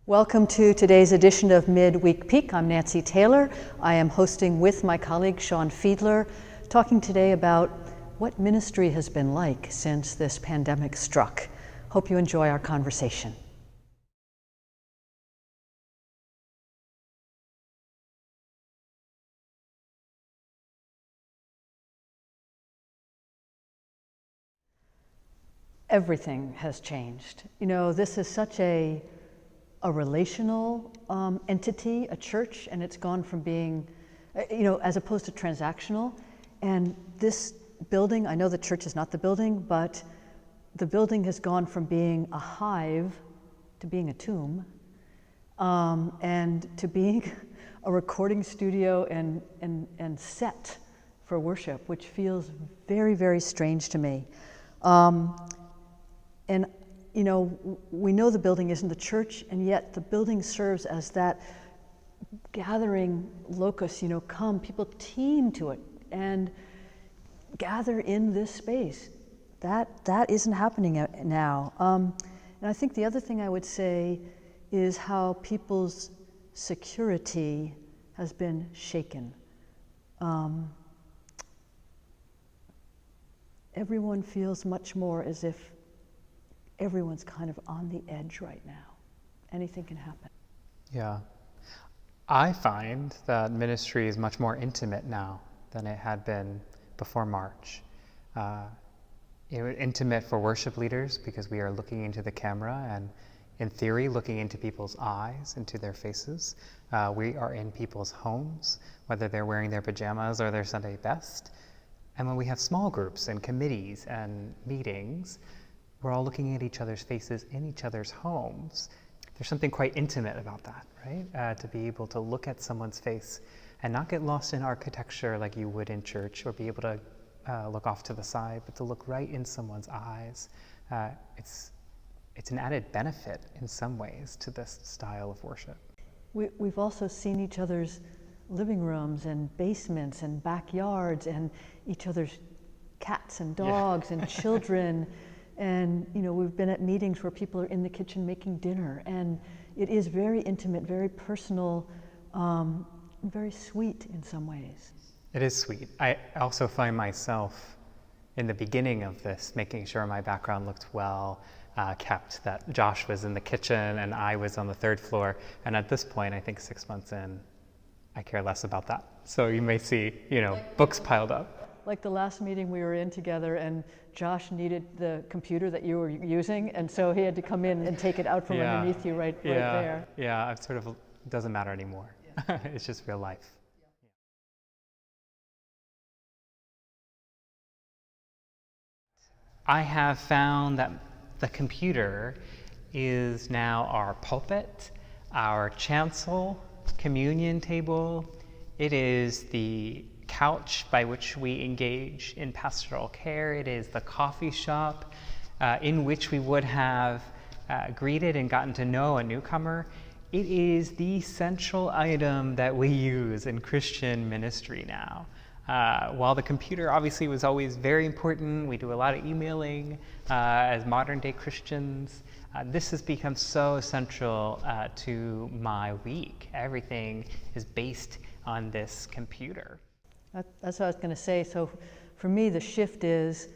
Welcome to today's edition of Midweek Peak. I'm Nancy Taylor. I am hosting with my colleague Shawn talking today about what ministry has been like since this pandemic struck. Hope you enjoy our conversation. Everything has changed. You know, this is such a relational entity, a church, and it's gone from being, as opposed to transactional. And this building, I know the church is not the building, but the building has gone from being a hive to being a tomb, and to being a recording studio and set for worship, which feels very, very strange to me. And we know the building isn't the church, and yet the building serves as that gathering locus. People team to it and gather in this space. That isn't happening now. And I think the other thing I would say is how people's security has been shaken. Everyone feels much more as if everyone's kind of on the edge right now. Anything can happen. Yeah. I find that ministry is much more intimate now than it had been before March. Intimate for worship leaders because we are looking into the camera and, in theory, looking into people's eyes, into their faces. We are in people's homes, whether they're wearing their pajamas or their Sunday best. And when we have small groups and committees and meetings, we're all looking at each other's faces in each other's homes. There's something quite intimate about that, right? To be able to look at someone's face and not get lost in architecture like you would in church, or be able to look off to the side, but to look right in someone's eyes. It's an added benefit in some ways to this style of worship. We've also seen each other's living rooms and basements and backyards and each other's cats and dogs and children. And we've been at meetings where people are in the kitchen making dinner, and it is very intimate, very personal, very sweet in some ways. It is sweet. I also find myself in the beginning of this making sure my background looked well kept, that Josh was in the kitchen and I was on the third floor. And at this point, I think 6 months in, I care less about that. So you may see, books piled up. Like the last meeting we were in together, and Josh needed the computer that you were using, and so he had to come in and take it out from underneath you right there. Yeah, it sort of doesn't matter anymore. Yeah. It's just real life. I have found that the computer is now our pulpit, our chancel, communion table. It is the couch by which we engage in pastoral care. It is the coffee shop in which we would have greeted and gotten to know a newcomer. It is the central item that we use in Christian ministry now. While the computer obviously was always very important, we do a lot of emailing as modern day Christians. This has become so central to my week. Everything is based on this computer. That's what I was going to say. So for me, the shift is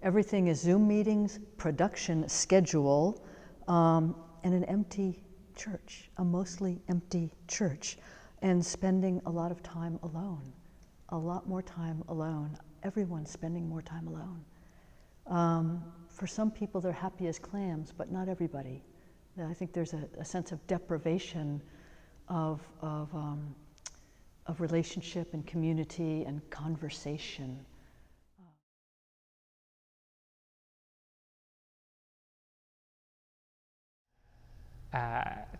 everything is Zoom meetings, production schedule, and an empty church, a mostly empty church, and spending a lot of time alone, a lot more time alone. Everyone's spending more time alone. For some people, they're happy as clams, but not everybody. I think there's a sense of deprivation of relationship and community and conversation.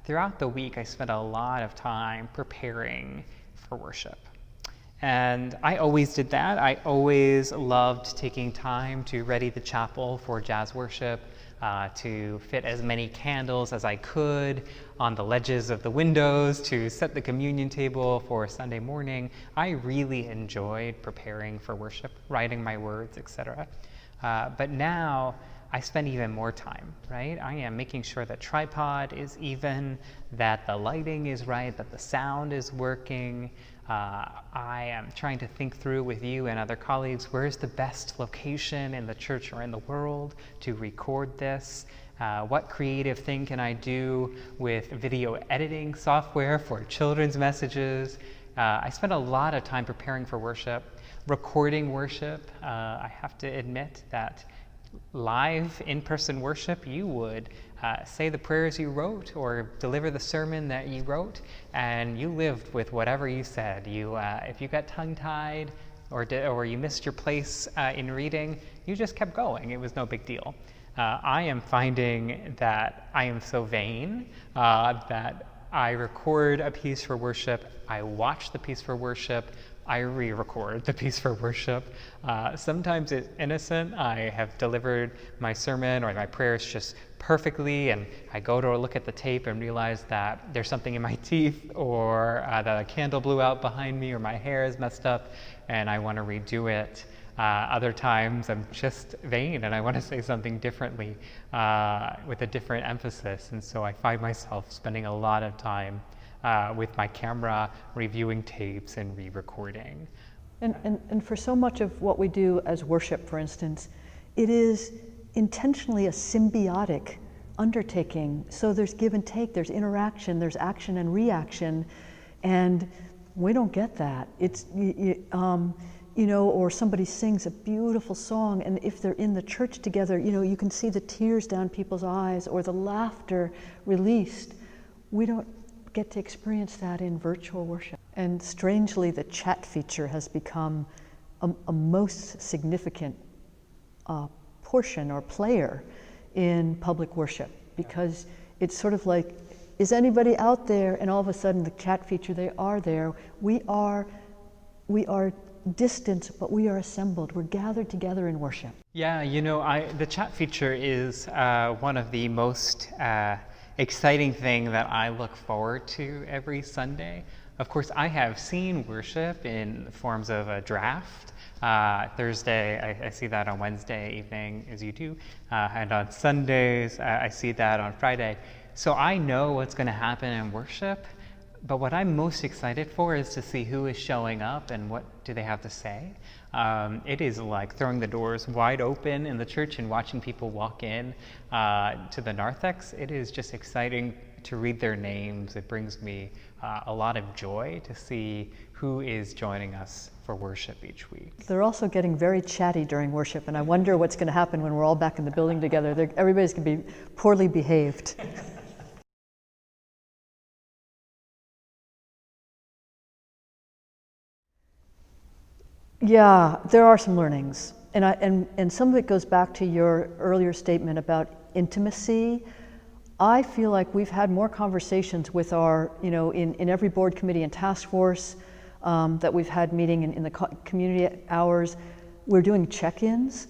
Throughout the week, I spent a lot of time preparing for worship. And I always did that. I always loved taking time to ready the chapel for jazz worship, to fit as many candles as I could on the ledges of the windows, to set the communion table for Sunday morning. I really enjoyed preparing for worship, writing my words, etc. But now I spend even more time, right? I am making sure the tripod is even, that the lighting is right, that the sound is working. I am trying to think through with you and other colleagues, where's the best location in the church or in the world to record this? What creative thing can I do with video editing software for children's messages? I spend a lot of time preparing for worship, recording worship. I have to admit that live in-person worship, you would say the prayers you wrote or deliver the sermon that you wrote, and you lived with whatever you said. If you got tongue-tied or you missed your place in reading, you just kept going. It was no big deal. I am finding that I am so vain that I record a piece for worship, I watch the piece for worship, I re-record the piece for worship. Sometimes it's innocent. I have delivered my sermon or my prayers just perfectly, and I go to look at the tape and realize that there's something in my teeth, or that a candle blew out behind me, or my hair is messed up, and I want to redo it. Other times I'm just vain and I want to say something differently with a different emphasis, and so I find myself spending a lot of time with my camera, reviewing tapes and re-recording. And for so much of what we do as worship, for instance, it is intentionally a symbiotic undertaking. So there's give and take, there's interaction, there's action and reaction, and we don't get that. It's, or somebody sings a beautiful song, and if they're in the church together, you can see the tears down people's eyes or the laughter released. We don't get to experience that in virtual worship. And strangely, the chat feature has become a most significant portion or player in public worship, because it's sort of like, is anybody out there? And all of a sudden the chat feature, they are there. We are distant, but we are assembled. We're gathered together in worship. Yeah, the chat feature is one of the most exciting thing that I look forward to every Sunday. Of course, I have seen worship in forms of a draft. Thursday, I see that on Wednesday evening, as you do, and on Sundays, I see that on Friday. So I know what's going to happen in worship, but what I'm most excited for is to see who is showing up and what do they have to say. It is like throwing the doors wide open in the church and watching people walk in to the narthex. It is just exciting to read their names. It brings me a lot of joy to see who is joining us for worship each week. They're also getting very chatty during worship, and I wonder what's going to happen when we're all back in the building together. Everybody's going to be poorly behaved. Yeah, there are some learnings, and some of it goes back to your earlier statement about intimacy. I feel like we've had more conversations with our, in every board committee and task force that we've had meeting in the community hours. We're doing check-ins,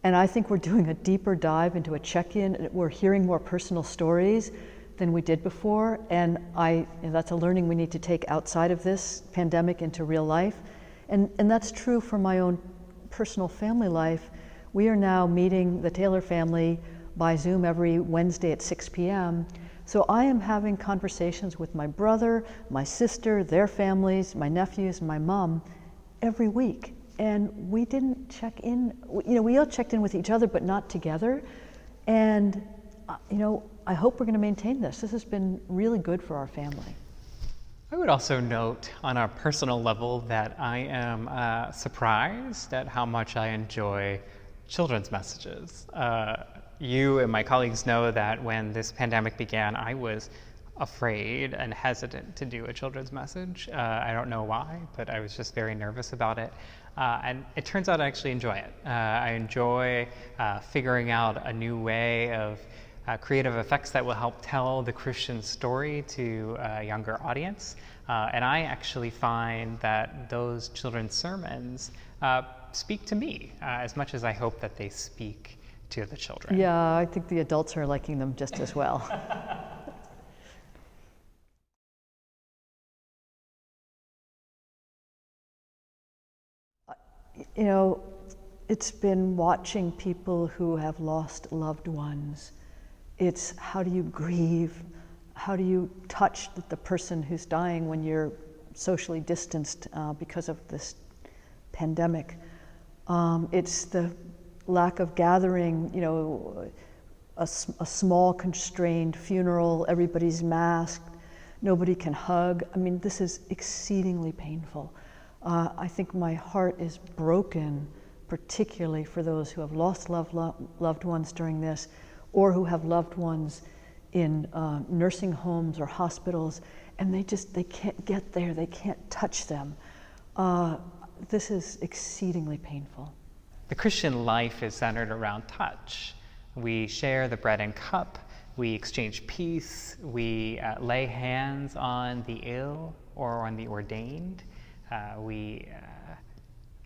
and I think we're doing a deeper dive into a check-in. We're hearing more personal stories than we did before, and that's a learning we need to take outside of this pandemic into real life. And that's true for my own personal family life. We are now meeting the Taylor family by Zoom every Wednesday at 6 p.m. So I am having conversations with my brother, my sister, their families, my nephews, and my mom every week. And we didn't check in, we all checked in with each other, but not together. And, I hope we're going to maintain this. This has been really good for our family. I would also note on a personal level that I am surprised at how much I enjoy children's messages. You and my colleagues know that when this pandemic began, I was afraid and hesitant to do a children's message. I don't know why, but I was just very nervous about it. And it turns out I actually enjoy it. I enjoy figuring out a new way of creative effects that will help tell the Christian story to a younger audience. And I actually find that those children's sermons speak to me as much as I hope that they speak to the children. Yeah, I think the adults are liking them just as well. it's been watching people who have lost loved ones. It's how do you grieve? How do you touch the person who's dying when you're socially distanced because of this pandemic? It's the lack of gathering, you know, a small constrained funeral, everybody's masked, nobody can hug. I mean, this is exceedingly painful. I think my heart is broken, particularly for those who have lost loved ones during this, or who have loved ones in nursing homes or hospitals, and they can't get there, they can't touch them. This is exceedingly painful. The Christian life is centered around touch. We share the bread and cup, we exchange peace, we lay hands on the ill or on the ordained, we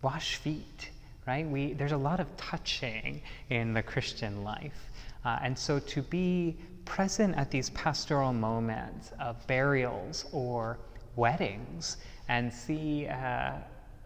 wash feet, right? There's a lot of touching in the Christian life. And so to be present at these pastoral moments of burials or weddings and see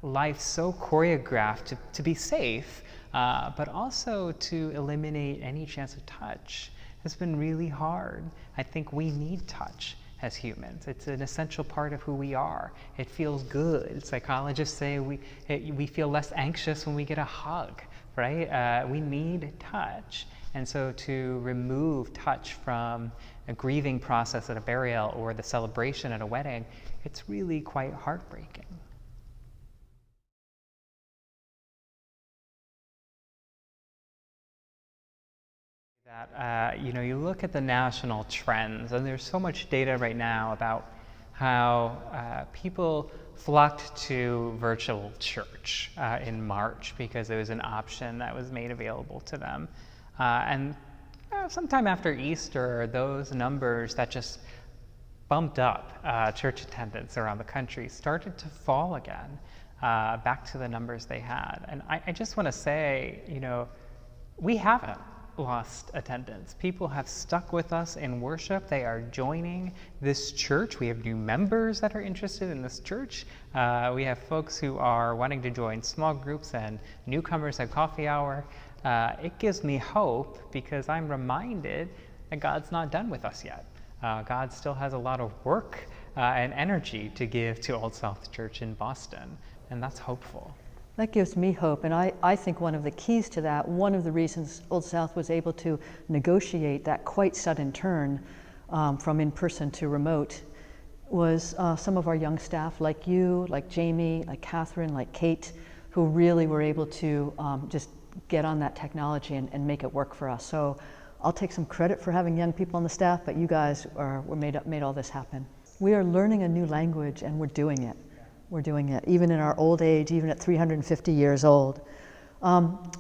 life so choreographed to be safe, but also to eliminate any chance of touch has been really hard. I think we need touch as humans. It's an essential part of who we are. It feels good. Psychologists say we feel less anxious when we get a hug, right? We need touch. And so to remove touch from a grieving process at a burial or the celebration at a wedding, it's really quite heartbreaking. That you look at the national trends, and there's so much data right now about how people flocked to virtual church in March because it was an option that was made available to them. And sometime after Easter, those numbers that just bumped up church attendance around the country started to fall again, back to the numbers they had. And I just want to say, we haven't lost attendance. People have stuck with us in worship. They are joining this church. We have new members that are interested in this church. We have folks who are wanting to join small groups and newcomers at coffee hour. It gives me hope because I'm reminded that God's not done with us yet. God still has a lot of work and energy to give to Old South Church in Boston, and that's hopeful. That gives me hope, and I think one of the keys to that, one of the reasons Old South was able to negotiate that quite sudden turn from in-person to remote was some of our young staff like you, like Jamie, like Catherine, like Kate, who really were able to just get on that technology and make it work for us. So I'll take some credit for having young people on the staff, but you guys made all this happen. We are learning a new language and we're doing it. We're doing it, even in our old age, even at 350 years old.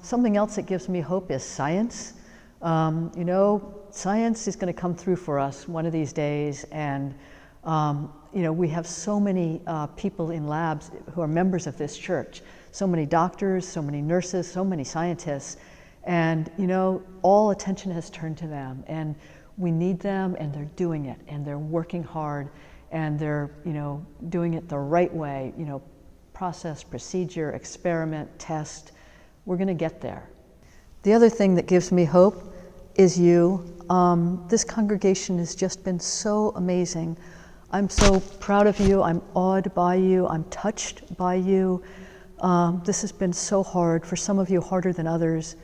Something else that gives me hope is science. Science is going to come through for us one of these days, and we have so many people in labs who are members of this church, so many doctors, so many nurses, so many scientists, and all attention has turned to them, and we need them, and they're doing it, and they're working hard, and they're doing it the right way, process, procedure, experiment, test. We're going to get there. The other thing that gives me hope is you. This congregation has just been so amazing. I'm so proud of you. I'm awed by you. I'm touched by you. This has been so hard, for some of you harder than others,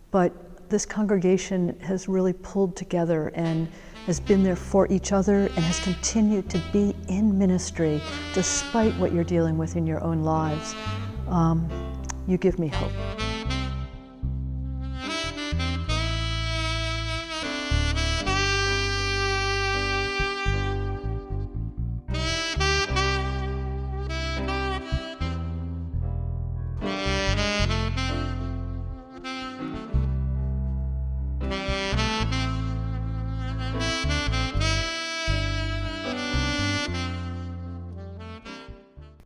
but this congregation has really pulled together and has been there for each other and has continued to be in ministry despite what you're dealing with in your own lives. You give me hope.